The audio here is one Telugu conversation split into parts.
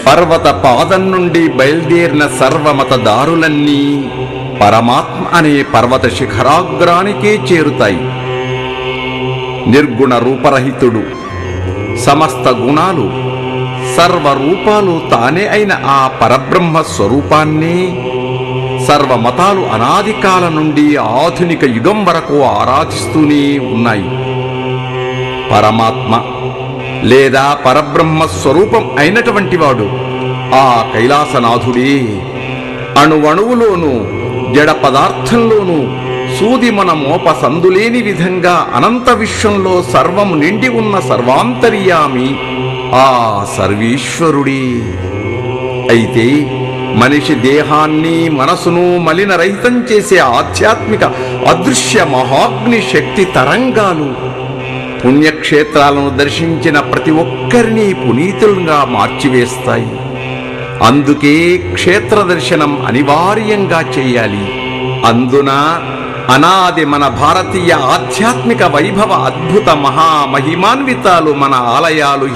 పర్వత పాదం నుండి బయలుదేరిన సర్వమతదారులన్నీ పరమాత్మ అనే పర్వత శిఖరాగ్రానికే చేరుతాయి. నిర్గుణ రూపరహితుడు, సమస్త గుణాలు సర్వరూపాలు తానే అయిన ఆ పరబ్రహ్మ స్వరూపాన్నే సర్వమతాలు అనాది కాలం నుండి ఆధునిక యుగం వరకు ఆరాధిస్తూనే ఉన్నాయి. పరమాత్మ లేదా పరబ్రహ్మ స్వరూపం అయినటువంటి వాడు ఆ కైలాసనాథుడే. అణువణువులోనూ జడ పదార్థంలోనూ సూది మన మోప సందులేని విధంగా అనంత విశ్వంలో సర్వము నిండి ఉన్న సర్వాంతర్యామి ఆ సర్వేశ్వరుడే. అయితే మనిషి దేహాన్ని మనసును మలినరహితం చేసే ఆధ్యాత్మిక అదృశ్య మహాగ్ని శక్తి తరంగాలు పుణ్యక్షేత్రాలను దర్శించిన ప్రతి ఒక్కరిని పునీతులుగా మార్చివేస్తాయి. అందుకే క్షేత్ర దర్శనం అనివార్యంగా చేయాలి. అందున అనాది మన భారతీయ ఆధ్యాత్మిక వైభవ అద్భుత మహామహిమాన్వితాలు మన ఆలయాలు.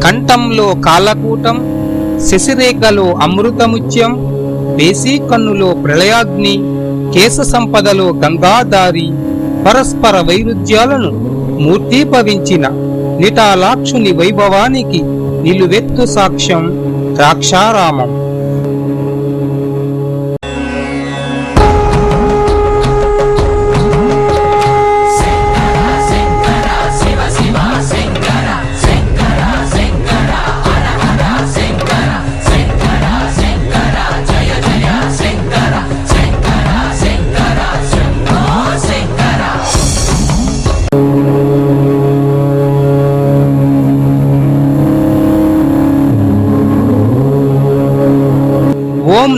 కంఠంలో కాలకూటం, శశిరేఖలో అమృతముత్యం, దేశీ కన్నులో ప్రళయాగ్ని, కేశ సంపదలో గంగాధారి, పరస్పర వైరుధ్యాలను మూర్తీభవించిన నిటాలాక్షుని వైభవానికి నిలువెత్తు సాక్ష్యం ద్రాక్షారామం.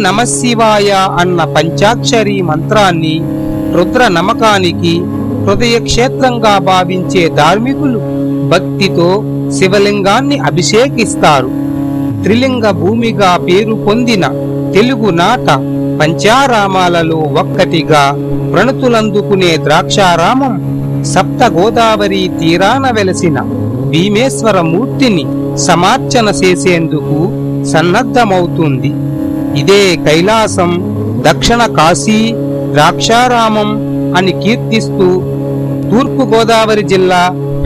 నమశివాయ అన్న పంచాక్షరి మంత్రాన్ని రుద్ర నమకానికి హృదయ క్షేత్రంగా భావించే ధార్మికులు భక్తితో శివలింగాన్ని అభిషేకిస్తారు. త్రిలింగ భూమిగా పేరు పొందిన తెలుగు నాట పంచారామాలలో ఒక్కటిగా ప్రణతులందుకునే ద్రాక్షారామం సప్త గోదావరి తీరాన వెలసిన భీమేశ్వర మూర్తిని సమార్చన చేసేందుకు సన్నద్ధమవుతుంది. ఇదే కైలాసం, దక్షిణ కాశీ, ద్రాక్షారామం అని కీర్తిస్తూ తూర్పు గోదావరి జిల్లా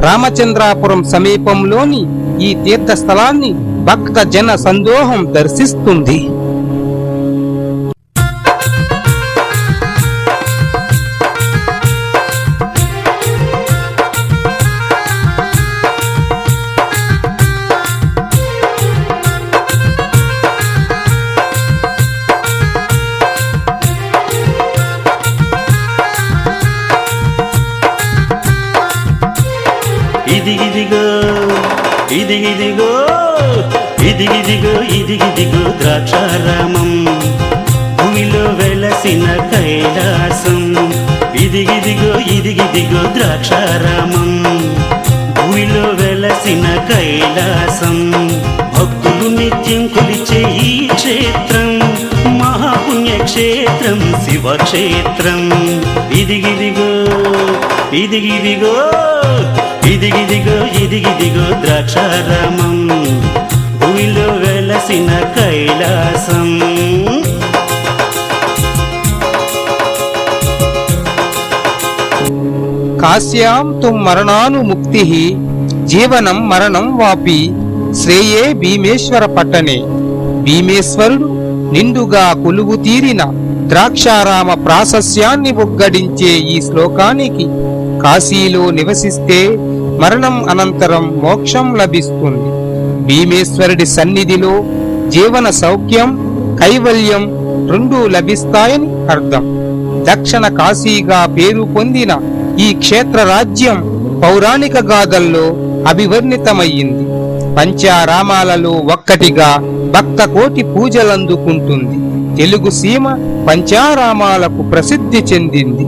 రామచంద్రాపురం సమీపంలోని ఈ తీర్థస్థలాన్ని భక్త జన సందోహం దర్శిస్తుంది. ఇదిగిదిగో ఇదిగిదిగో ఇదిగిదిగో ఇదిగిదిగో ద్రాక్షారామం, భూమిలో వెలసిన కైలాసం. ఇదిగిదిగో ఇదిగిదిగో ద్రాక్షారామం, భూమిలో వెలసిన కైలాసం. భక్తులు నిత్యం కొలిచే ఈ క్షేత్రం మహాపుణ్యక్షేత్రం, శివక్షేత్రం. ఇదిగిదిగో ఇదిగిదిగో ఇదిగిదిగో ఇదిగిదిగో ద్రాక్షారామం, భూమిలో వెలసిన కైలాసం. కాశ్యాం తుం మరణానుముక్తి జీవనం మరణం వాపి శ్రేయే భీమేశ్వర పట్టణే. భీమేశ్వరుడు నిండుగా కొలువు తీరిన ద్రాక్షారామ ప్రాశస్యాన్ని ఒగ్గడించే ఈ శ్లోకానికి కాశీలో నివసిస్తే మరణం అనంతరం మోక్షం లభిస్తుంది. భీమేశ్వరుడి సన్నిధిలో జీవన సౌఖ్యం, కైవల్యం రెండూ లభిస్తాయని అర్థం. దక్షిణ కాశీగా పేరు పొందిన ఈ క్షేత్ర రాజ్యం పౌరాణిక గాథల్లో అభివర్ణితమయ్యింది. పంచారామాలలో ఒక్కటిగా భక్త కోటి పూజలందుకుంటుంది. తెలుగు సీమ పంచారామాలకు ప్రసిద్ధి చెందింది.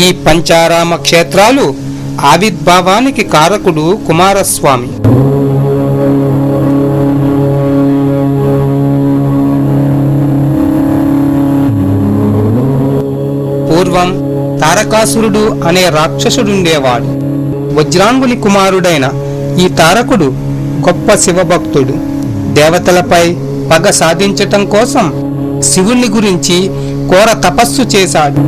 ఈ పంచారామ క్షేత్రాలు ఆవిర్భావానికి కారకుడు కుమారస్వామి. పూర్వం తారకాసురుడు అనే రాక్షసుడుండేవాడు. వజ్రాంగులి కుమారుడైన ఈ తారకుడు గొప్ప శివభక్తుడు. దేవతలపై పగ సాధించటం కోసం శివుని గురించి ఘోర తపస్సు చేశాడు.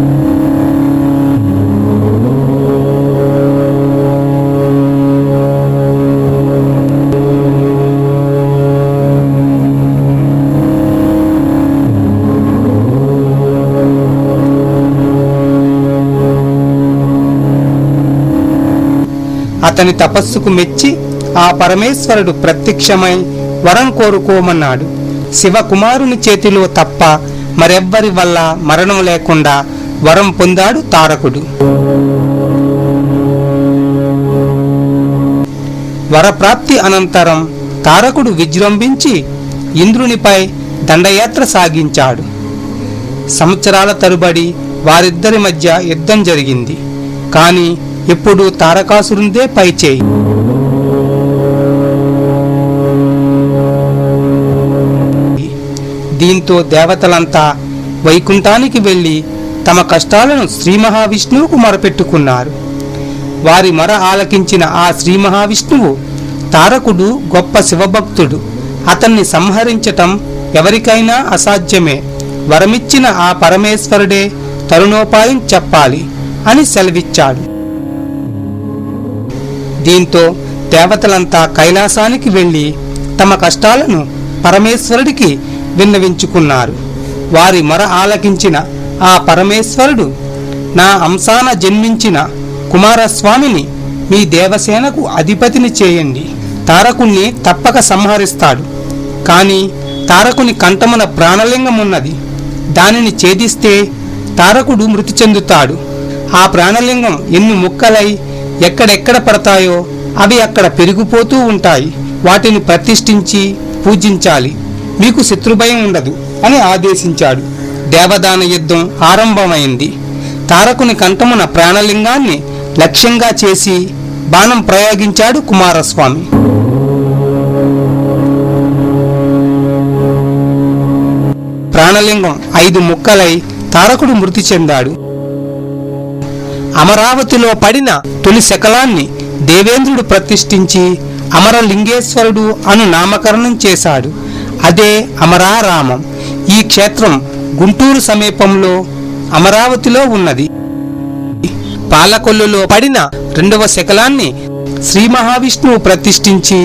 అతని తపస్సుకు మెచ్చి ఆ పరమేశ్వరుడు ప్రత్యక్షమై వరం కోరుకోమన్నాడు. శివకుమారుని చేతిలో తప్ప మరెవ్వరి వల్ల మరణం లేకుండా వరం పొందాడు తారకుడు. వరప్రాప్తి అనంతరం తారకుడు విజృంభించి ఇంద్రునిపై దండయాత్ర సాగించాడు. సంవత్సరాల తరుబడి వారిద్దరి మధ్య యుద్ధం జరిగింది. కానీ ఎప్పుడు తారకాసురుందే పైచేయి. దీంతో దేవతలంతా వైకుంఠానికి వెళ్ళి తమ కష్టాలను శ్రీ మహావిష్ణువుకు మొరపెట్టుకున్నారు. వారి మొర ఆలకించిన ఆ శ్రీ మహావిష్ణువు తారకుడు గొప్ప శివభక్తుడు, అతన్ని సంహరించటం ఎవరికైనా అసాధ్యమే, వరమిచ్చిన ఆ పరమేశ్వరుడే తరుణోపాయం చెప్పాలి అని సెలవిచ్చాడు. దీంతో దేవతలంతా కైలాసానికి వెళ్ళి తమ కష్టాలను పరమేశ్వరుడికి విన్నవించుకున్నారు. వారి మొర ఆలకించిన ఆ పరమేశ్వరుడు, నా అంశాన జన్మించిన కుమారస్వామిని మీ దేవసేనకు అధిపతిని చేయండి, తారకుణ్ణి తప్పక సంహరిస్తాడు. కాని తారకుని కంఠమున ప్రాణలింగమున్నది, దానిని ఛేదిస్తే తారకుడు మృతి చెందుతాడు. ఆ ప్రాణలింగం ఎన్ని ముక్కలై ఎక్కడెక్కడ పడతాయో అవి అక్కడ పెరిగిపోతూ ఉంటాయి. వాటిని ప్రతిష్ఠించి పూజించాలి, మీకు శత్రుభయం ఉండదు అని ఆదేశించాడు. దేవదాన యుద్ధం ఆరంభమైంది. తారకుని కంఠమున ప్రాణలింగాన్ని లక్ష్యంగా చేసి బాణం ప్రయోగించాడు కుమారస్వామి. ప్రాణలింగం 5 ముక్కలై తారకుడు మృతి చెందాడు. అమరావతిలో పడిన తొలి శకలాన్ని దేవేంద్రుడు ప్రతిష్ఠించి అమరలింగేశ్వరుడు అను నామకరణం చేశాడు. అదే అమరారామం. ఈ క్షేత్రం గుంటూరు సమీపంలో అమరావతిలో ఉన్నది. పాలకొల్లులో పడిన 2వ శకలాన్ని శ్రీ మహావిష్ణువు ప్రతిష్ఠించి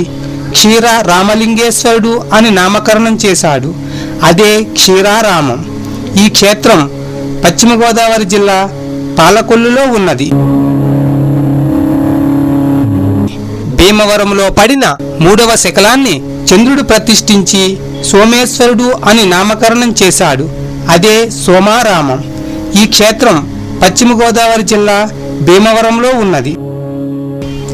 క్షీర రామలింగేశ్వరుడు అని నామకరణం చేశాడు. అదే క్షీరారామం. ఈ క్షేత్రం పశ్చిమ గోదావరి జిల్లా పాలకొల్లులో ఉన్నది. భీమవరంలో పడిన 3వ శకలాన్ని చంద్రుడు ప్రతిష్ఠించి సోమేశ్వరుడు అని నామకరణం చేశాడు. అదే సోమారామం. ఈ క్షేత్రం పశ్చిమ గోదావరి జిల్లా భీమవరంలో ఉన్నది.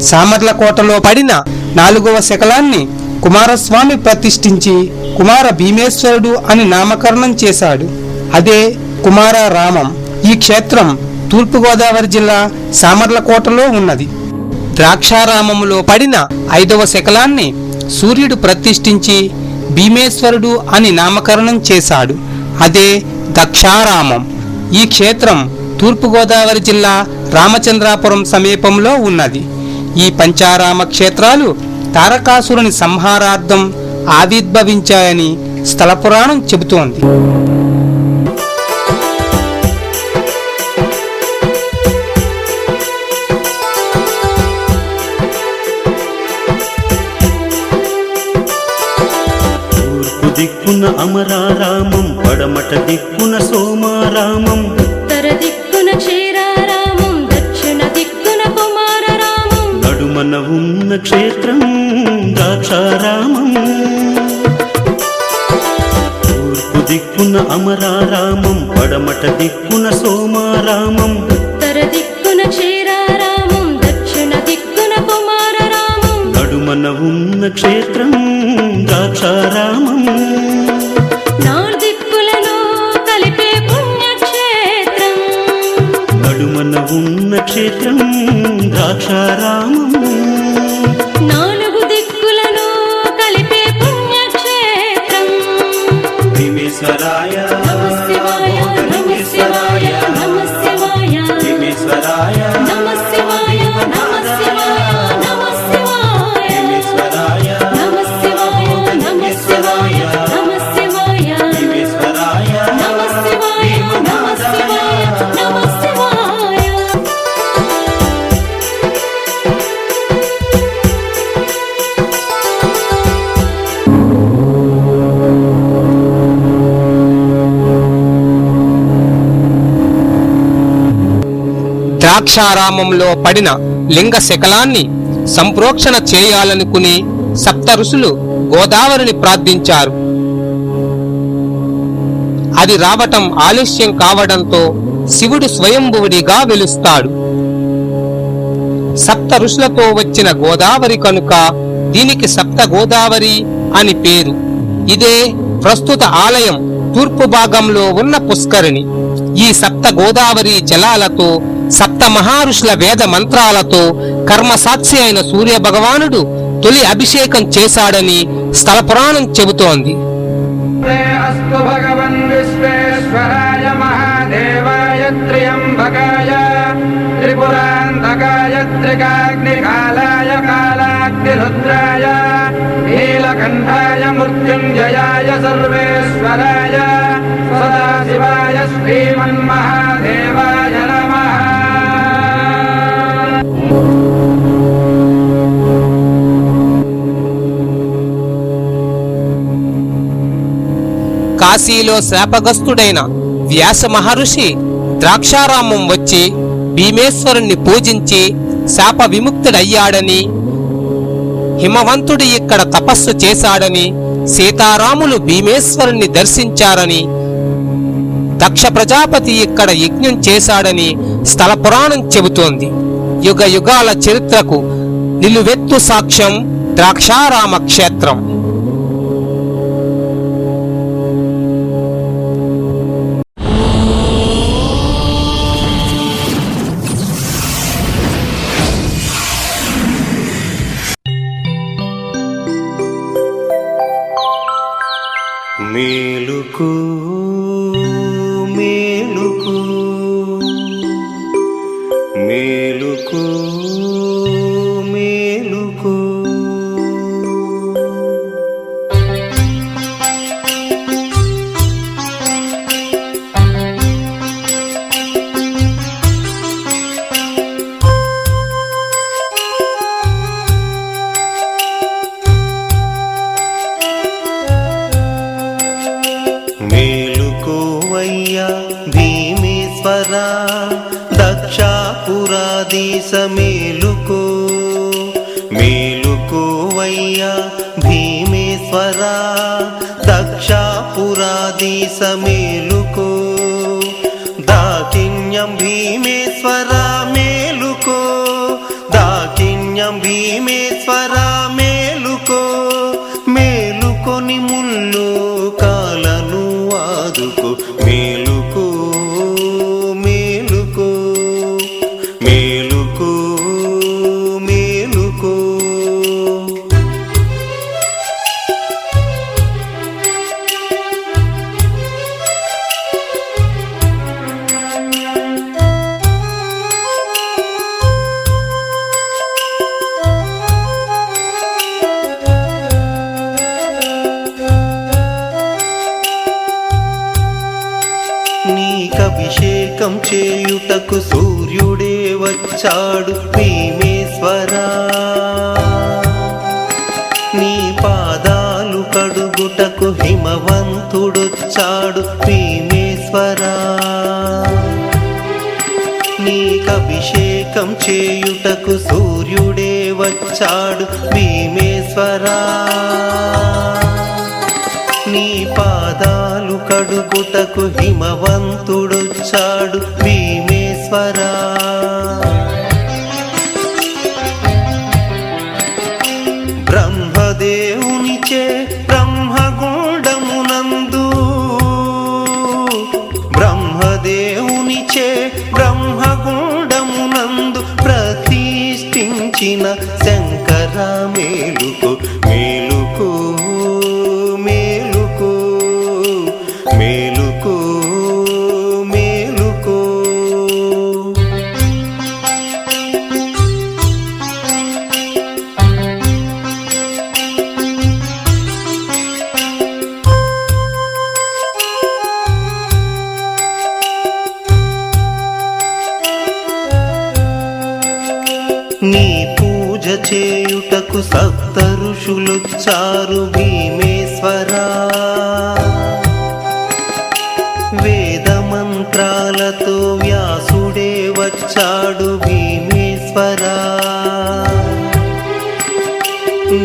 సామర్లకోటలో పడిన 4వ శకలాన్ని కుమారస్వామి ప్రతిష్ఠించి కుమార భీమేశ్వరుడు అని నామకరణం చేశాడు. అదే కుమారరామం. ఈ క్షేత్రం తూర్పు గోదావరి జిల్లా సామర్లకోటలో ఉన్నది. ద్రాక్షారామములో పడిన 5వ శకలాన్ని సూర్యుడు ప్రతిష్ఠించి భీమేశ్వరుడు అని నామకరణం చేశాడు. అదే దక్షారామం. ఈ క్షేత్రం తూర్పు గోదావరి జిల్లా రామచంద్రాపురం సమీపంలో ఉన్నది. ఈ పంచారామ క్షేత్రాలు తారకాసురుని సంహారార్థం ఆవిర్భవించాయని స్థల పురాణం చెబుతోంది. తూర్పు దిక్కున అమరారామం, పడమట దిక్కున సోమారామం, ఉత్తర దిక్కున క్షీరారామం, దక్షిణ దిక్కున కుమారరామం, నడుమన ఉన్న క్షేత్రం ద్రాక్షారామం. తూర్పు దిక్కున అమరారామం, పడమట దిక్కున సోమారామం, ఉత్తర దిక్కున క్షీరారామం, దక్షిణ దిక్కున కుమారరామం, నడుమన ఉన్న క్షేత్రం ద్రాక్షారామం. నాలుగు దిక్కులను కలిపే పుణ్యక్షేత్రం, నడుమన ఉన్న క్షేత్రం ద్రాక్షారామం. నాలుగు దిక్కులను కలిపే పుణ్యక్షేత్రం. భీమేశ్వరాయ నమః శివాయ, నమః శివాయ, నమః శివాయ, భీమేశ్వరాయ నమః శివాయ, నమః శివాయ, నమః శివాయ, భీమేశ్వరాయ నమః శివాయ, నమః శివాయ, నమః శివాయ, భీమేశ్వరాయ నమః శివాయ, నమః శివాయ, నమః శివాయ. ద్రాక్షారామంలో పడిన లింగ శకలాన్ని సంప్రోక్షణ చేయాలనుకుని సప్త ఋషులు గోదావరిని ప్రార్థించారు. అది రావటం ఆలస్యం కావడంతో శివుడు స్వయంభువుడిగా వెలుస్తాడు. సప్త ఋషులతో వచ్చిన గోదావరి కనుక దీనికి సప్త గోదావరి అని పేరు. ఇదే ప్రస్తుత ఆలయం తూర్పు భాగంలో ఉన్న పుష్కరిణి. ఈ సప్త గోదావరి జలాలతో సప్త మహారుషుల వేద మంత్రాలతో కర్మసాక్షి అయిన సూర్య భగవానుడు తొలి అభిషేకం చేశాడని స్థల పురాణం చెబుతోంది. అస్తు భగవన్ విశ్వేశ్వరాయ वीरभद्राय नीलकण्ठाय मृत्युञ्जयाय सर्वेश्वराय सदाशिवाय श्रीमन्महादेवाय नमः। కాశీలో శాపగ్రస్తుడైన వ్యాస మహర్షి ద్రాక్షారామం వచ్చి భీమేశ్వరుణ్ణి పూజించి శాప విముక్తుడయ్యాడని, హిమవంతుడు ఇక్కడ తపస్సు చేశాడని, సీతారాములు భీమేశ్వరుణ్ణి దర్శించారని, దక్ష ప్రజాపతి ఇక్కడ యజ్ఞం చేశాడని స్థల పురాణం చెబుతోంది. యుగ యుగాల చరిత్రకు నిలువెత్తు సాక్ష్యం ద్రాక్షారామ క్షేత్రం. మేలుకు మేలుకు మేలుకు మేలుకు మేలుకోవయ్యా భీమేశ్వరా దక్షాపురాధీశ మేలుకో. మేలుకోవయ్యా భీమేశ్వరా దక్షాపురాధీశ మేలుకో. దాకిన్యం భీమేశ్వరా మేలుకో. దాకిన్యం భీమేశ్వరా మేలుకో. మేలుకొని ముల్లు కాలను ఆదుకో. మేలుకో మేలుకో మేలుకో మేలుకో. నీకభిషేకం చేయుటకు సూర్యుడే వచ్చాడు భీమేశ్వరా. నీ పాదాలు కడుగుటకు హిమవంతుడొచ్చాడు భీమేశ్వరా. నీకభిషేకం చేయుటకు సూర్యుడే వచ్చాడు భీమేశ్వరా. నీ పాదాలు కడుగుటకు హిమవంతుడొచ్చాడు భీమేశ్వరా. బ్రహ్మదేవునిచే బ్రహ్మగుండమునందు. బ్రహ్మదేవునిచే బ్రహ్మగుండమునందు ప్రతిష్ఠించిన శంకరా మేలుకో. మేలుకో మేలుకో మేలుకో మేలుకో. నీ పూజ చేయుటకు సప్త ఋషులొచ్చారు భీమేశ్వరా. వేద మంత్రాలతో వ్యాసుడే వచ్చాడు భీమేశ్వరా.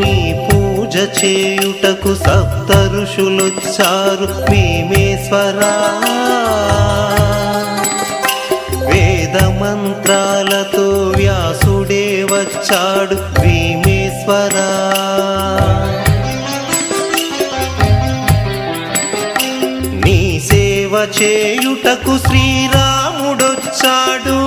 నీ పూజ చేయుటకు సప్త ఋషులొచ్చారు భీమేశ్వరా. వేద మంత్రాలతో వ్యాసుడే వచ్చాడు భీమేశ్వరా. నీ సేవ చేయుటకు శ్రీరాముడొచ్చాడు.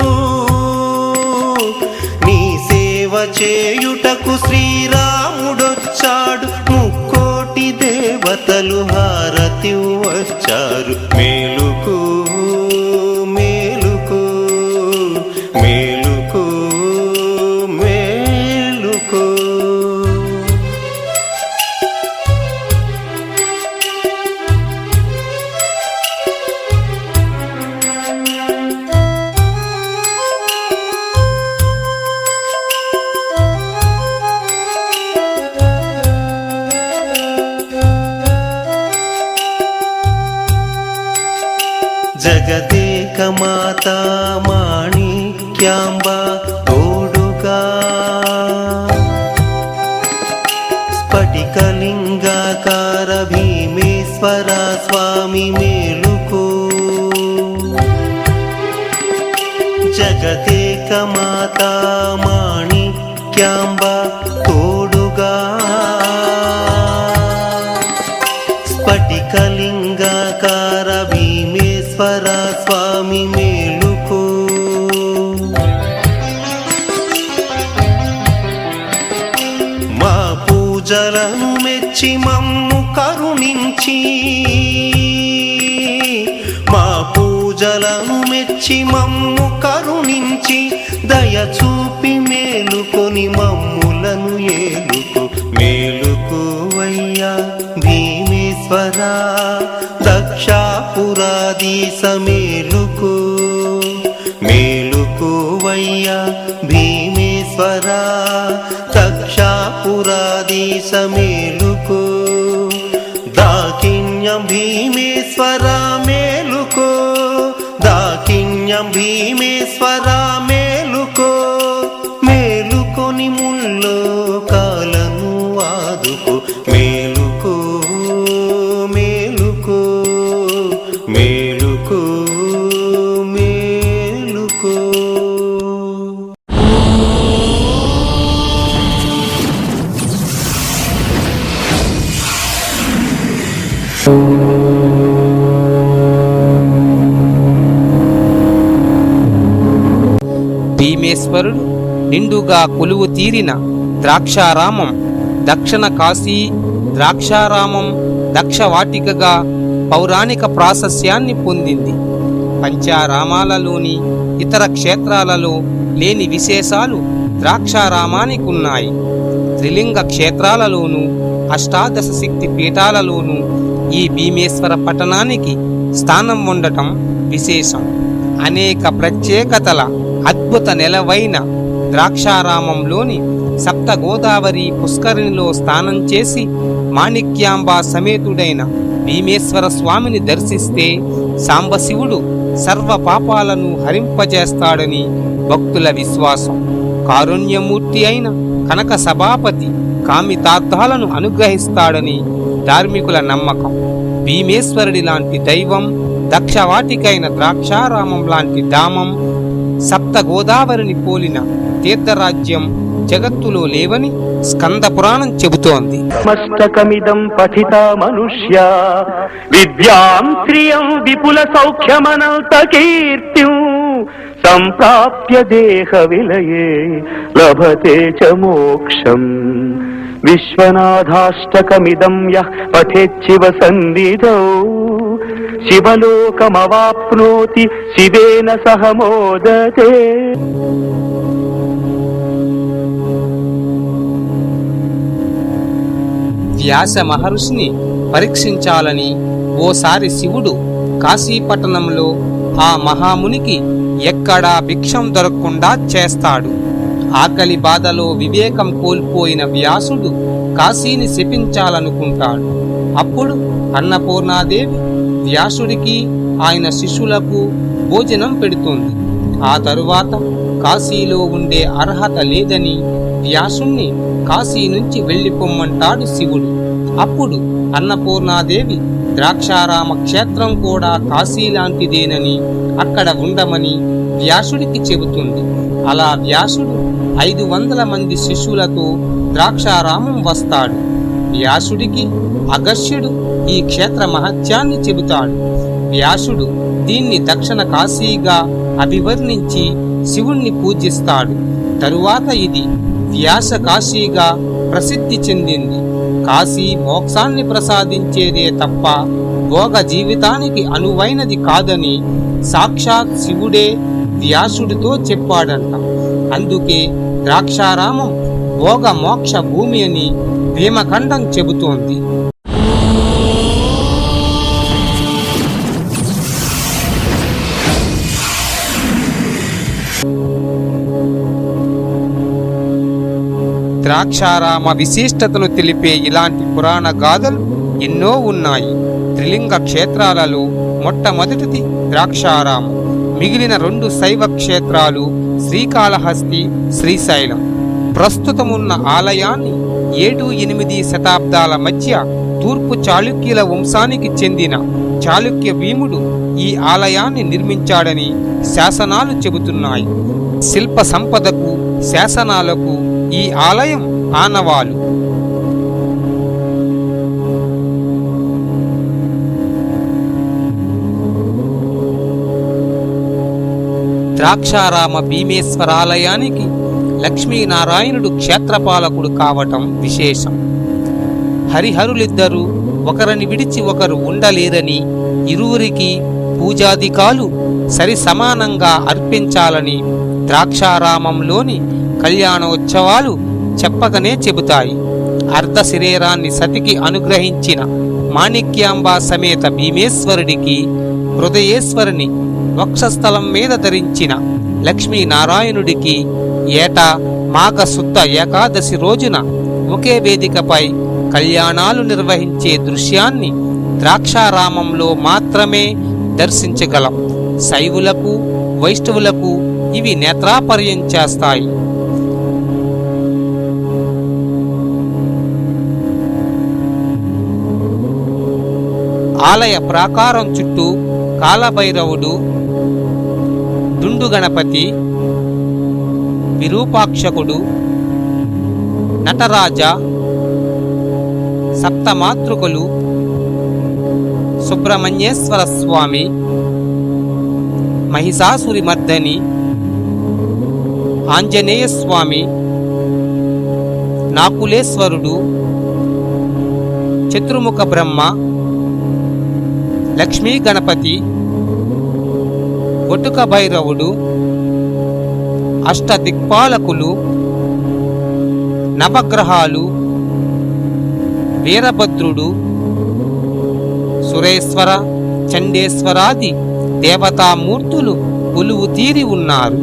నీ సేవ చేయుటకు శ్రీరాముడొచ్చాడు. ముక్కోటి దేవతలు హారతి వచ్చారు. మేలుకో మేలుకో మేలుకో మేలుకో. జగదేక మాతా మాణిక్యాంబ తోడుగా స్ఫటికలింగాకార భీమేశ్వర స్వామి మేలుకో జగదేక మాతా మాణిక్యాంబ తోడుగా స్ఫటికలింగాకార భీమేశ్వర స్వామి మేలుకో మా పూజలను మెచ్చి మమ్ము కరుణించి మా పూజలను మెచ్చి మమ్ము కరుణించి దయ చూపి మేలుకొని మమ్ములను ఏలుకో మేలుకోవయ్యా భీమేశ్వర దక్షాపురాధీశ మేలుకో మేలుకోవయ్యా భీమేశ్వర దక్షాపురాధీశ మేలుకో దాకిన్యం భీమేశ్వర మేలుకో దాకిన్యం భీమేశ్వర మేలుకో మేలుకొని ముల్లోకాలను ఆదుకో మేలుకో మేలుకో మేలుకో మేలుకో భీమేశ్వరుడు నిండుగా కొలువు తీరిన ద్రాక్షారామం దక్షిణ కాశీ ద్రాక్షారామం దక్షవాటికగా పౌరాణిక ప్రాశస్యాన్ని పొందింది. పంచారామాలలోని ఇతర క్షేత్రాలలో లేని విశేషాలు ద్రాక్షారామానికున్నాయి. త్రిలింగ క్షేత్రాలలోనూ అష్టాదశ శక్తి పీఠాలలోనూ ఈ భీమేశ్వర పట్టణానికి స్థానం ఉండటం విశేషం. అనేక ప్రత్యేకతల అద్భుత నెలవైన ద్రాక్షారామంలోని సప్త గోదావరి పుష్కరిణిలో స్నానం చేసి మాణిక్యాంబ సమేతుడైన భీమేశ్వర స్వామిని దర్శిస్తే సాంబశివుడు సర్వ పాపాలను హరింపజేస్తాడని భక్తుల విశ్వాసం. కారుణ్యమూర్తి అయిన కనక సభాపతి కామితార్థాలను అనుగ్రహిస్తాడని ధార్మికుల నమ్మకం. భీమేశ్వరుడి లాంటి దైవం దక్షవాటికైన ద్రాక్షారామం లాంటి ధామం సప్త గోదావరిని పోలిన తీర్థరాజ్యం జగత్తులో లేవని స్కంద పురాణం చెబుతోంది. మస్తకమిదం పఠితా మనుష్య విద్యాం శ్రియం విపుల సౌఖ్యమనంత కీర్తిం సంప్రాప్య దేహ విలయే లభతే చ మోక్షం విశ్వనాథాష్టకమిదం యః పఠేచ్చివ సన్నిధౌ శివలోకమవాప్నోతి శివేన సహ మోదతే. వ్యాస మహర్షిని పరీక్షించాలని ఓసారి శివుడు కాశీపట్టణంలో ఆ మహామునికి ఎక్కడా భిక్షం దొరకకుండా చేస్తాడు. ఆకలి బాధలో వివేకం కోల్పోయిన వ్యాసుడు కాశీని శపించాలనుకుంటాడు. అప్పుడు అన్నపూర్ణాదేవి వ్యాసుడికి ఆయన శిష్యులకు భోజనం పెడుతుంది. ఆ తరువాత కాశీలో ఉండే అర్హత లేదని వ్యాసుణ్ణి కాశీ నుంచి వెళ్ళిపోమ్మంటాడు శివుడు. అప్పుడు అన్నపూర్ణాదేవి ద్రాక్షారామ క్షేత్రం కూడా కాశీ లాంటిదేనని అక్కడ ఉండమని వ్యాసుడికి చెబుతుంది. అలా వ్యాసుడు 500 మంది శిష్యులతో ద్రాక్షారామం వస్తాడు. వ్యాసుడికి అగస్త్యుడు ఈ క్షేత్ర మహత్యాన్ని చెబుతాడు. వ్యాసుడు దీన్ని దక్షిణ కాశీగా అభివర్ణించి శివుణ్ణి పూజిస్తాడు. తరువాత ఇది వ్యాస కాశీగా ప్రసిద్ధి చెందింది. కాశీ మోక్షాన్ని ప్రసాదించేదే తప్ప భోగ జీవితానికి అనువైనది కాదని సాక్షాత్ శివుడే వ్యాసుడితో చెప్పాడంట. అందుకే ద్రాక్షారామం భోగ మోక్ష భూమి అని భీమఖండం చెబుతోంది. ద్రాక్షారామ విశిష్టతను తెలిపే ఇలాంటి పురాణ గాథలు ఎన్నో ఉన్నాయి. త్రిలింగ క్షేత్రాలలో మొట్టమొదటిది ద్రాక్షారామం. మిగిలిన 2 శైవ క్షేత్రాలు శ్రీకాళహస్తి, శ్రీశైలం. ప్రస్తుతమున్న ఆలయాన్ని 7-8 శతాబ్దాల మధ్య తూర్పు చాళుక్యుల వంశానికి చెందిన చాళుక్య భీముడు ఈ ఆలయాన్ని నిర్మించాడని శాసనాలు చెబుతున్నాయి. శిల్ప సంపదకు, శాసనాలకు ఈ ఆలయం ఆనవాలు. ద్రాక్షారామ భీమేశ్వరాలయానికి లక్ష్మీనారాయణుడు క్షేత్రపాలకుడు కావటం విశేషం. హరిహరులిద్దరూ ఒకరిని విడిచి ఒకరు ఉండలేరని, ఇరువురికి పూజాదికాలు సరి సమానంగా అర్పించాలని ద్రాక్షారామంలోని కళ్యాణోత్సవాలు చెప్పకనే చెబుతాయి. అర్ధ శరీరాన్ని సతికి అనుగ్రహించిన మాణిక్యాంబ సమేత భీమేశ్వరుడికి, హృదయేశ్వరుని వక్షస్థలం మీద ధరించిన లక్ష్మీనారాయణుడికి ఏటా మాఘశుద్ధ ఏకాదశి రోజున ఒకే వేదికపై కళ్యాణాలు నిర్వహించే దృశ్యాన్ని ద్రాక్షారామంలో మాత్రమే దర్శించగలం. శైవులకు, వైష్ణవులకు ఇవి నేత్రాపర్యం చేస్తాయి. ఆలయ ప్రాకారం చుట్టూ కాలభైరవుడు, దుండు గణపతి, విరూపాక్షకుడు, నటరాజ, సప్తమాతృకులు, సుబ్రహ్మణ్యేశ్వర స్వామి, మహిషాసురి మర్దని, ఆంజనేయ స్వామి, నాకులేశ్వరుడు, చతుర్ముఖ బ్రహ్మ, లక్ష్మీ గణపతి, ఒటుక భైరవుడు, అష్టదిక్పాలకులు, నవగ్రహాలు, వీరభద్రుడు, సురేశ్వర, చండేశ్వరాది దేవతామూర్తులు కొలువు తీరి ఉన్నారు.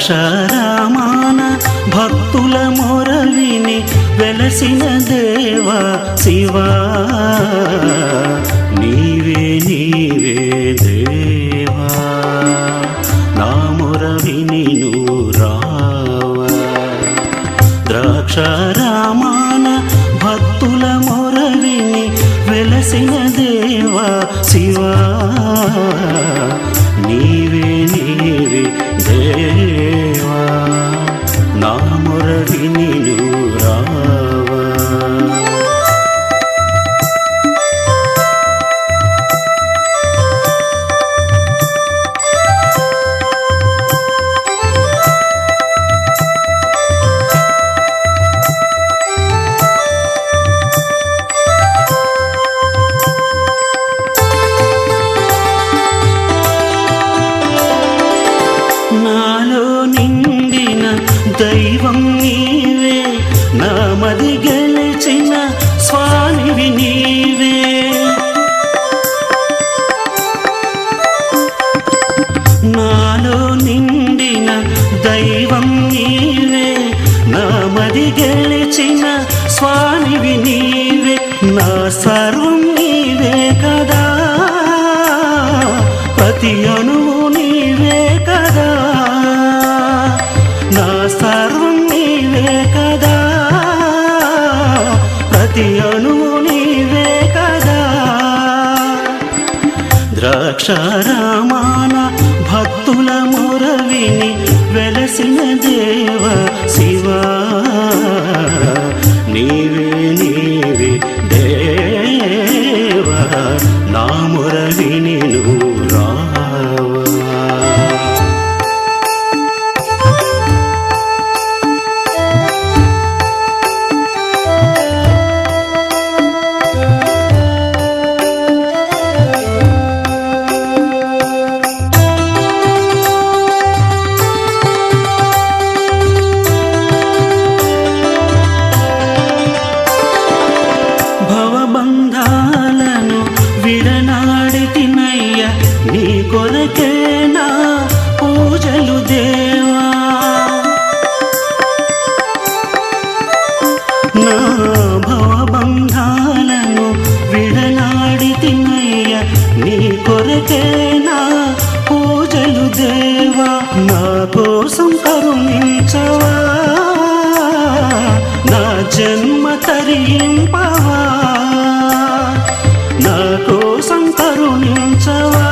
ద్రాక్షారామాన భక్తుల మొరవిని వెలసిన దేవా శివా, నీవే నీవే దేవా, నా మొరవిని నువ్వు రావా. ద్రాక్షారామాన భక్తుల మొరవిని వెలసిన దేవా శివా, నీవే నీవే దేవా, నా మొరవిని నువ్వు రావా. నాలో నిండిన దైవం నీవే, నా మది గెలిచిన స్వామివి నీవే. నాలో నిండిన దైవం నీవే, నా మది గెలిచిన స్వామివి నీవే. నా సర్వం నీవే కదా, ప్రతి అణువు నీవే కదా, నా సర్వం నీవే కదా, ప్రతి అణువు నీవే కదా. ద్రాక్షారామాన భక్తుల మొరవిని వెలసిన దేవ శివా నీవే నీవే దేవా నా మొర విని నువ్వు రావా. భవబంధాలను విడనాడితినయ్య నీ కొరకే నా పూజలు దేవా. నా భవబంధాలను విడనాడితినయ్య నీ కొరకే నా పూజలు దేవా. నా కోసం కరుణించవా నా జన్మ తరింపవా. నా కోసం కరుణించవా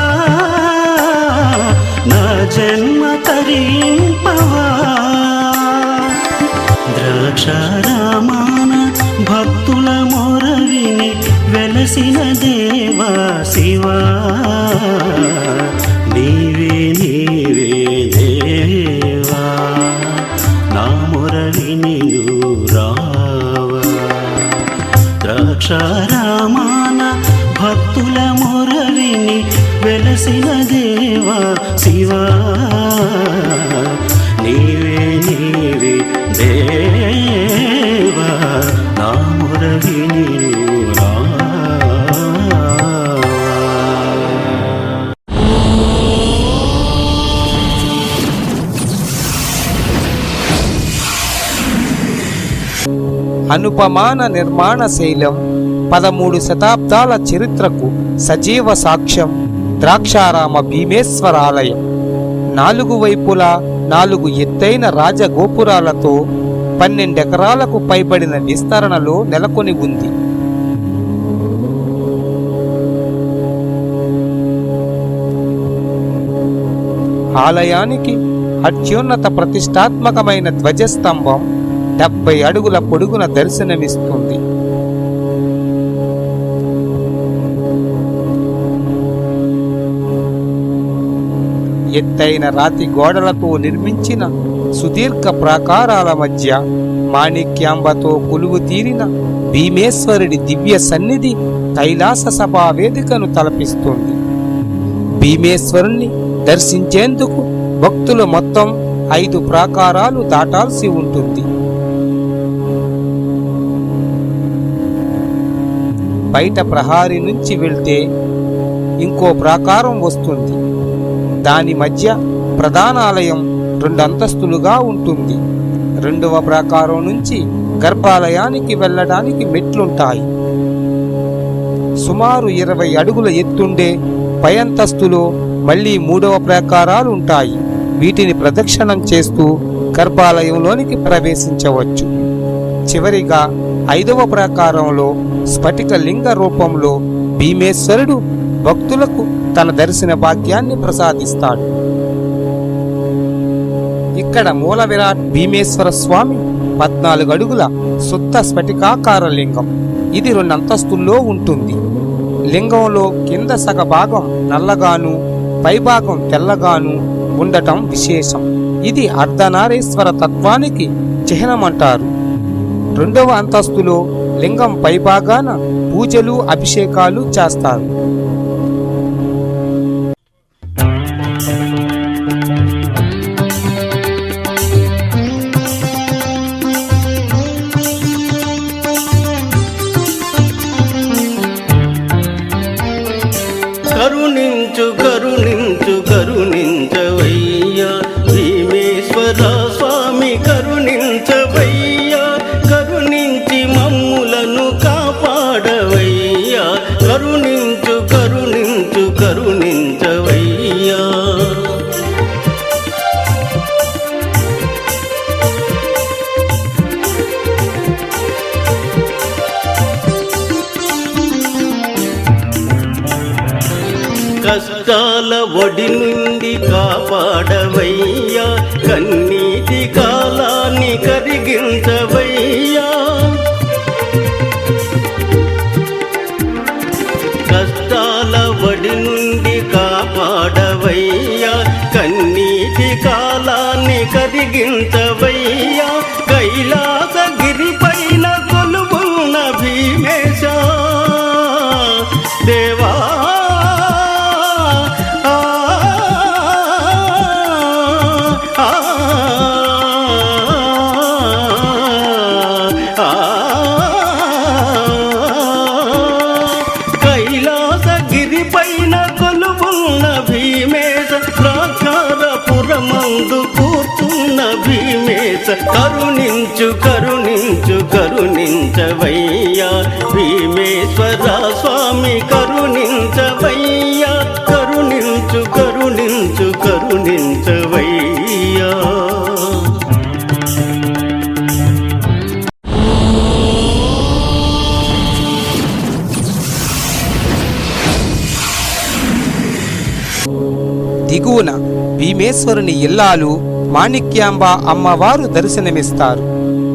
నా జన్మ తరింపవా. ద్రాక్షారామాన భక్తుల మొర విని వెలసిన దేవా శివా నీవే నీవే దేవా నా మొర విని నువ్వు రావా. ద్రాక్షారామాన భక్తుల మొర విని వెలసిన దేవా శివా నీవే నీవే దేవా నా మొర విని నువ్వు రావా. అనుపమాన నిర్మాణ శైలం 13 శతాబ్దాల చరిత్రకు సజీవ సాక్ష్యం ద్రాక్షారామ భీమేశ్వర ఆలయం. 4 వైపులా 4 ఎత్తైన రాజగోపురాలతో 12 ఎకరాలకు పైబడిన విస్తరణలో నెలకొని ఉంది. ఆలయానికి అత్యున్నత ప్రతిష్టాత్మకమైన ధ్వజస్తంభం 70 అడుగుల పొడుగున దర్శనమిస్తుంది. ఎత్తైన రాతి గోడలతో నిర్మించిన సుదీర్ఘ ప్రాకారాల మధ్య మాణిక్యాంబతో కొలువు తీరిన భీమేశ్వరుడి దివ్య సన్నిధి కైలాస సభా వేదికను తలపిస్తుంది. భీమేశ్వరుణ్ణి దర్శించేందుకు భక్తులు మొత్తం 5 ప్రాకారాలు దాటాల్సి ఉంటుంది. బయట ప్రహారీ నుంచి వెళ్తే ఇంకో ప్రాకారం వస్తుంది. దాని మధ్య ప్రధానాలయం 2 అంతస్తులుగా ఉంటుంది. 2వ ప్రాకారం నుంచి గర్భాలయానికి వెళ్ళడానికి మెట్లుంటాయి. సుమారు 20 అడుగుల ఎత్తుండే పై అంతస్తులో మళ్ళీ 3వ ప్రాకారాలు ఉంటాయి. వీటిని ప్రదక్షిణం చేస్తూ గర్భాలయంలోనికి ప్రవేశించవచ్చు. చివరిగా 5వ ప్రాకారంలో స్ఫటిక లింగ రూపంలో భీమేశ్వరుడు భక్తులకు తన దర్శన భాగ్యాన్ని ప్రసాదిస్తాడు. ఇక్కడ మూల విరాట్ భీమేశ్వర స్వామి 14 అడుగుల శుద్ధ స్ఫటికాకార లింగం. ఇది 2 అంతస్తుల్లో ఉంటుంది. లింగంలో కింద సగ భాగం నల్లగాను పైభాగం తెల్లగాను ఉండటం విశేషం. ఇది అర్ధనారీశ్వర తత్వానికి చిహ్నమంటారు. 2వ అంతస్తులో లింగం పైభాగాన పూజలు అభిషేకాలు చేస్తారు. కరుణించు కరుణించు కరుణించవయ్యా భీమేశ్వర స్వామి కరుణించవయ్యా. కరుణించి మమ్ములను కాపాడవయ్యా. కరుణించు కరుణించు కరుణించవయ్యా. కష్టాల ఒడి నుండి కాపాడవయ్యా. కన్నీటి కాలాన్ని కరిగించవయ్యా కష్టాల వడి నుండి కాపాడవయ్యా కన్నీటి కాలాన్ని కరిగించవయ్యా కైలాసగిరి పైన కొలువున్న భీమేశ దేవా ఆ, ఆ, ఆ, కైలాసగిరి పైన కొలువున్న భీమేశ ద్రాక్షారపురమందు కూర్చున్న భీమేశ కరుణించు కరుణించు కరుణించవయ్యా భీమేశ్వర స్వామి కరుణించవయ్యా కరుణించు కరుణించు కరుణించవయ్యా దిగువన భీమేశ్వరుని ఇల్లాలు మాణిక్యాంబ అమ్మవారు దర్శనమిస్తారు.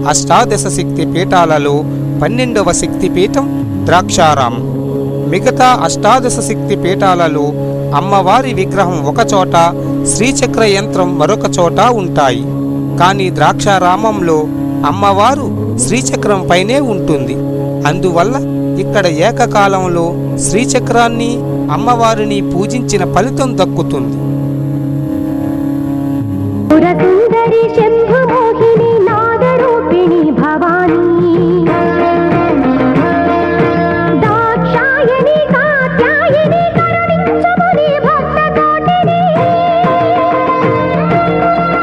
అష్టాదశ శక్తి పీఠాలలో 12వ శక్తి పీఠం ద్రాక్షారామం. మిగతా అష్టాదశ శక్తి పీఠాలలో అమ్మవారి విగ్రహం ఒకచోట, శ్రీచక్ర యంత్రం మరొక చోట ఉంటాయి. కానీ ద్రాక్షారామంలో అమ్మవారు శ్రీచక్రం పైనే ఉంటుంది. అందువల్ల ఇక్కడ ఏకకాలంలో శ్రీచక్రాన్ని అమ్మవారిని పూజించిన ఫలితం దక్కుతుంది. పురసుందరి శంభుమోహిని నాదరూపిణి భవానీ దాక్షాయణి కాత్యాయని కరుణించముని భక్తకోటిని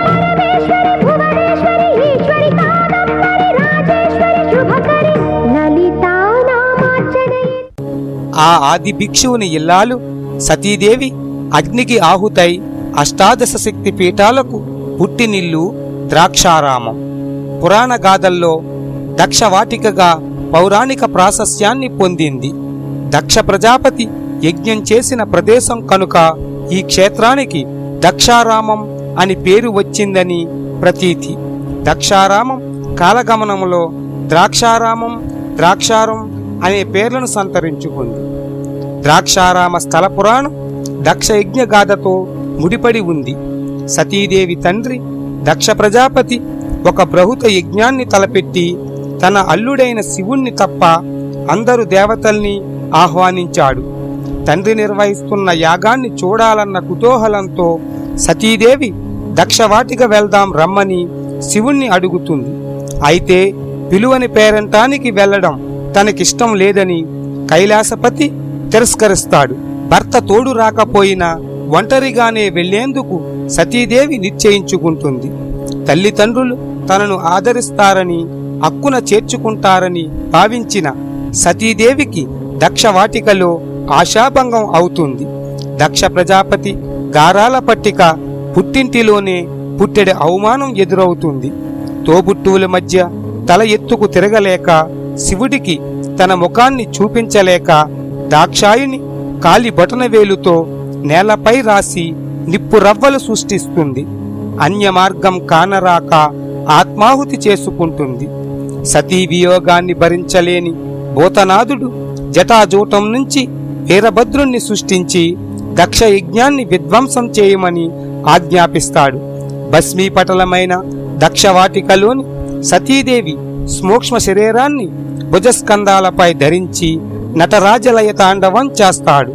పరమేశ్వరి భువనేశ్వరి ఈశ్వరి కాదంబరి రాజేశ్వరి శుభకరి లలితా నామార్చనే. ఆ ఆది భిక్షువుని ఇల్లాలు సతీదేవి అగ్నికి ఆహుతై అష్టాదశ శక్తి పీఠాలకు పుట్టినిల్లు ద్రాక్షారామం. పురాణ గాథల్లో దక్షవాటికగా పౌరాణిక ప్రాశస్యాన్ని పొందింది. దక్ష ప్రజాపతి యజ్ఞం చేసిన ప్రదేశం కనుక ఈ క్షేత్రానికి దక్షారామం అని పేరు వచ్చిందని ప్రతీతి. దక్షారామం కాలగమనంలో ద్రాక్షారామం, ద్రాక్షారం అనే పేర్లను సంతరించుకుంది. ద్రాక్షారామ స్థల పురాణం దక్ష యజ్ఞ గాథతో ముడిపడి ఉంది. సతీదేవి తండ్రి దక్ష ప్రజాపతి ఒక బృహత యజ్ఞాన్ని తలపెట్టి తన అల్లుడైన శివుణ్ణి తప్ప అందరు దేవతల్ని ఆహ్వానించాడు. తండ్రి నిర్వహిస్తున్న యాగాన్ని చూడాలన్న కుతూహలంతో సతీదేవి దక్షవాటిక వెళ్దాం రమ్మని శివుణ్ణి అడుగుతుంది. అయితే పిలువని పేరంటానికి వెళ్లడం తనకిష్టం లేదని కైలాసపతి తిరస్కరిస్తాడు. భర్త తోడు రాకపోయినా ఒంటరిగానే వెళ్లేందుకు సతీదేవి నిశ్చయించుకుంటుంది. తల్లిదండ్రులు తనను ఆదరిస్తారని, అక్కున చేర్చుకుంటారని భావించిన సతీదేవికి దక్షవాటికలో ఆశాభంగం అవుతుంది. దక్ష ప్రజాపతి గారాల పట్టిక పుట్టింటిలోనే పుట్టెడు అవమానం ఎదురవుతుంది. తోబుట్టువుల మధ్య తల ఎత్తుకు తిరగలేక, శివుడికి తన ముఖాన్ని చూపించలేక దాక్షాయిని కాలి బొటనవేలుతో నేలపై రాసి నిప్పు రవ్వలు సృష్టిస్తుంది. అన్య మార్గం కానరాక ఆత్మాహుతి చేసుకుంటుంది. సతీ వియోగాన్ని భరించలేని భూతనాథుడు జటాజూటం నుంచి వీరభద్రుణ్ణి సృష్టించి దక్ష యజ్ఞాన్ని విధ్వంసం చేయమని ఆజ్ఞాపిస్తాడు. భస్మీపటలమైన దక్షవాటికలోని సతీదేవి సూక్ష్మ శరీరాన్ని భుజస్కంధాలపై ధరించి నటరాజలయ తాండవం చేస్తాడు.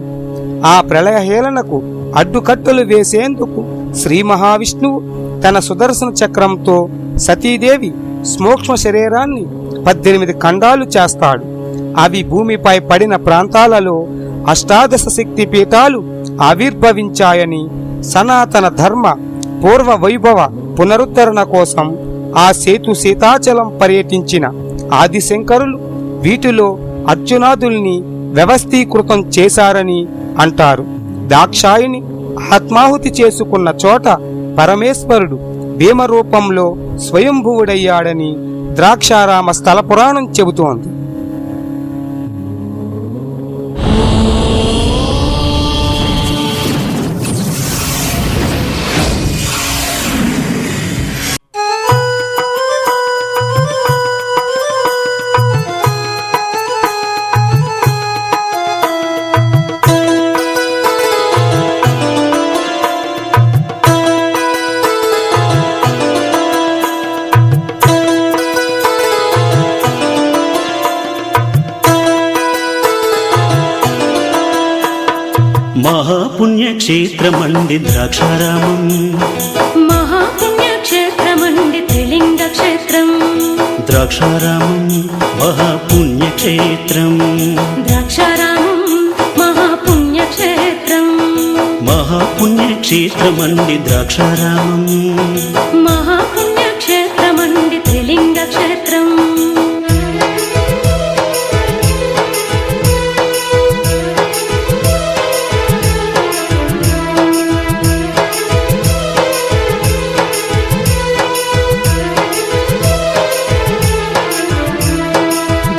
ఆ ప్రళయహేళనకు అడ్డుకట్టలు వేసేందుకు శ్రీ మహావిష్ణువు తన సుదర్శన చక్రంతో సతీదేవి సూక్ష్మ శరీరాన్ని 18 ఖండాలు చేస్తాడు. అవి భూమిపై పడిన ప్రాంతాలలో అష్టాదశ శక్తి పీఠాలు ఆవిర్భవించాయని, సనాతన ధర్మ పూర్వ వైభవ పునరుద్ధరణ కోసం ఆ సేతు సీతాచలం పర్యటించిన ఆదిశంకరులు వీటిలో అర్జునాదుల్ని వ్యవస్థీకృతం చేశారని అంటారు. దాక్షాయిని ఆత్మాహుతి చేసుకున్న చోట పరమేశ్వరుడు భీమరూపంలో స్వయంభువుడయ్యాడని ద్రాక్షారామ స్థల పురాణం చెబుతోంది. మహాపుణ్యక్షేత్రమండి ద్రాక్షారామం మహాపుణ్యక్షేత్రమండి త్రిలింగ క్షేత్రం ద్రాక్షారామం మహాపుణ్యక్షేత్రం ద్రాక్షారామం మహాపుణ్యక్షేత్రం మహాపుణ్యక్షేత్రమండి ద్రాక్షారామం మహాపుణ్యక్షేత్రమండి త్రిలింగ క్షేత్రం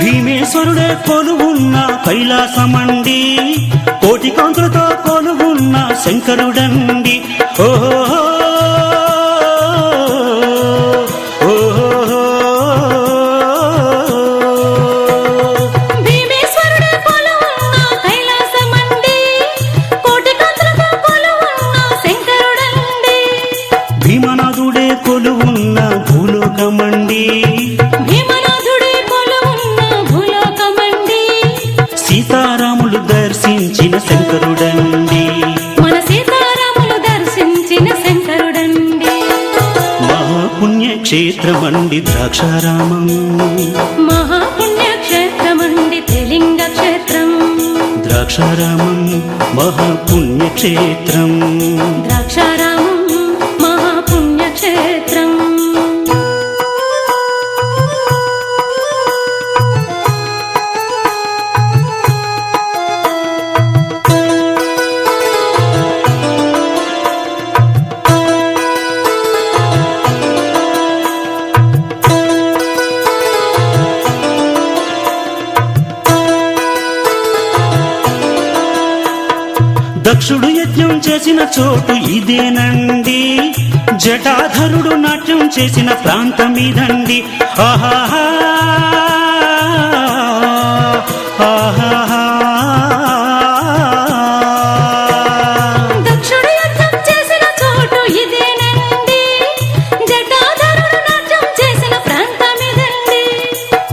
భీమేశ్వరుడే కొలువున్న కైలాసమండి కోటి కాంతులతో కొలువున్న శంకరుడండి ఓహో భీమేశ్వరుడే కొలువున్న కైలాసమండి కోటి కాంతులతో కొలువున్న శంకరుడండి భీమనాథుడే కొలువున్న భూలోకమండి భీమనాథుడే కొలువున్న భూలోకమండి సీతారాములు దర్శించిన శంకరుడండి మన సీతారాములు దర్శించిన శంకరుడండి మహాపుణ్యక్షేత్రమండి ద్రాక్షారామం మహాపుణ్యక్షేత్రమండి త్రిలింగ క్షేత్రం ద్రాక్షారామం మహాపుణ్యక్షేత్రం ద్రాక్షారామం మహాపుణ్యక్షేత్రం దక్షుడు యజ్ఞం చేసిన చోటు ఇదేనండి జటాధరుడు నాట్యం చేసిన ప్రాంతం ఇదండి ఆహాహా ఆహాహా దక్షుడు యజ్ఞం చేసిన చోటు ఇదేనండి జటాధరుడు నాట్యం చేసిన ప్రాంతమిదండి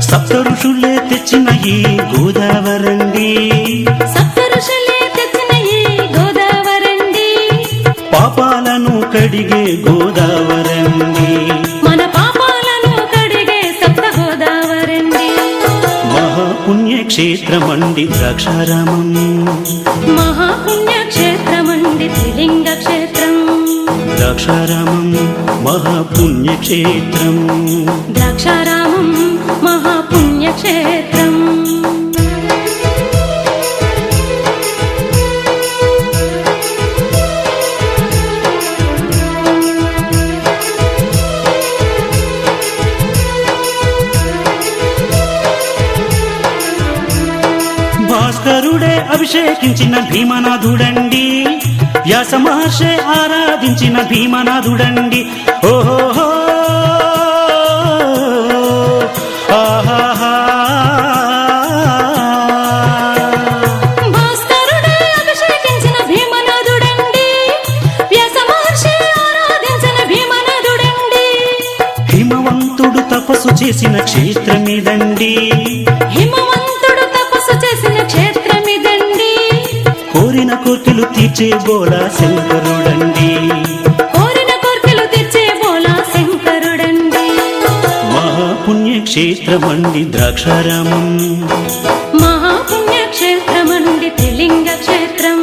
సప్త ఋషులే తెచ్చిన ఈ గోదావరండి సప్త ఋషులే తెచ్చిన ఈ గోదావరండి పాపాలను కడిగే గోదావరండి మన పాపాలను కడిగే సప్త గోదావరండి మహాపుణ్యక్షేత్రమండి ద్రాక్షారామం మహాపుణ్యక్షేత్రమండి త్రిలింగ క్షేత్రం ద్రాక్షారామం మహాపుణ్యక్షేత్రం ద్రాక్షారామం మహాపుణ్యక్షేత్రం భాస్కరుడే అభిషేకించిన భీమనాథుడండి వ్యాస మహర్షి ఆరాధించిన భీమనాథుడండి ఓహో ఆహాహా భాస్కరుడే అభిషేకించిన భీమనాథుడండి వ్యాస మహర్షి ఆరాధించిన భీమనాథుడండి హిమవంతుడు తపస్సు చేసిన క్షేత్రమిదండి హిమవంతుడు తపస్సు చేసిన క్షేత్రమిదండి కోరిన కోర్కెలు తీర్చే బోలా శంకరుడండి కోరిన కోర్కెలు తెచ్చే బోలా శంకరుడండి మహాపుణ్యక్షేత్రమండి ద్రాక్షారామం మహాపుణ్యక్షేత్రమండి త్రిలింగ క్షేత్రం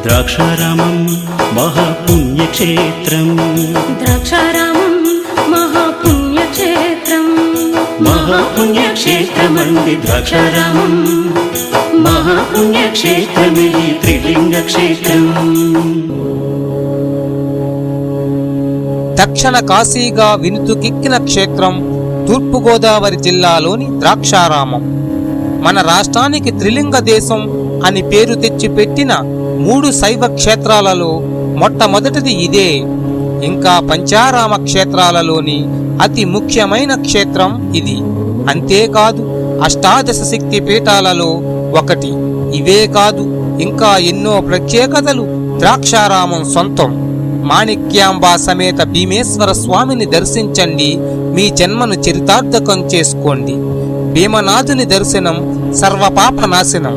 ద్రాక్షారామం మహాపుణ్యక్షేత్రం ద్రాక్షారామం మహాపుణ్యక్షేత్రం మహాపుణ్యక్షేత్రమండి ద్రాక్షారామం మహాపుణ్యక్షేత్రమే త్రిలింగ క్షేత్రం దక్షిణ కాశీగా వినుతుకెక్కిన క్షేత్రం తూర్పుగోదావరి జిల్లాలోని ద్రాక్షారామం. మన రాష్ట్రానికి త్రిలింగ దేశం అని పేరు తెచ్చి పెట్టిన 3 శైవ క్షేత్రాలలో మొట్టమొదటిది ఇదే. ఇంకా పంచారామ క్షేత్రాలలోని అతి ముఖ్యమైన క్షేత్రం ఇది. అంతేకాదు అష్టాదశ శక్తి పీఠాలలో ఒకటి. ఇవే కాదు ఇంకా ఎన్నో ప్రత్యేకతలు ద్రాక్షారామం సొంతం. మాణిక్యాంబా సమేత భీమేశ్వర స్వామిని దర్శించండి, మీ జన్మను చరితార్థకం చేసుకోండి. భీమనాథుని దర్శనం సర్వపాప నాశనం.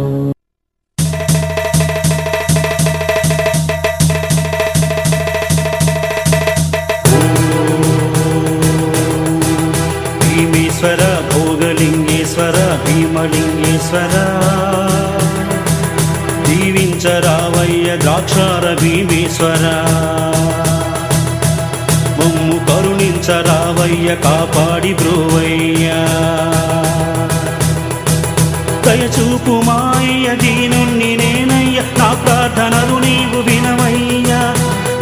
భోగేశ్వర భోగలింగేశ్వర భీమలింగేశ్వర దీవించరావయ్య ద్రాక్షార భీమేశ్వర మమ్ము కరుణించరావయ్య కాపాడి బ్రోవయ్యా దయచూపు మాయ్య దీనుణ్ణి నేనయ్య నా ప్రార్థనలు నీవు వినవయ్యా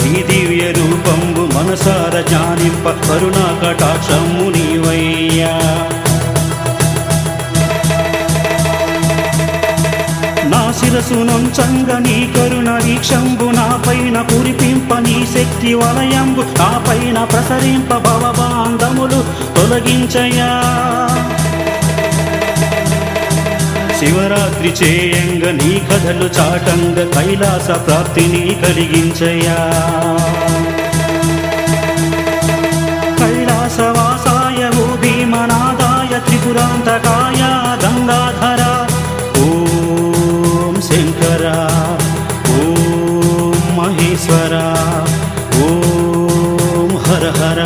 నీ దివ్య రూపంబు మనసార జ్ఞానింప కరుణా కటాక్షము నీవయ్యా నా శిరసు నొంచంగ నీ కరుణ వీక్షంబు నా పైన కురిపింప నీ శక్తి వలయంబు నా పైన ప్రసరింప భవబాంధములు తొలగించయా శివరాత్రి చేయంగ నీ కథలు చాటంగ కైలాస ప్రాప్తిని కలిగించయా కైలాసవాసాయ ఓ భీమనాదాయ త్రిపురాంతకాయ గంగాధర ఓం శంకర ఓం మహేశ్వర ఓం హర హర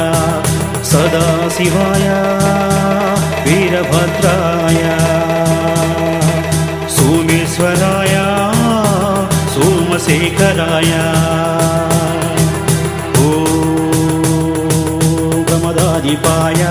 సదాశివాయ వీరభద్రాయ సోమేశ్వరాయ సోమశేఖరాయ ఓ ప్రమదాధిపాయ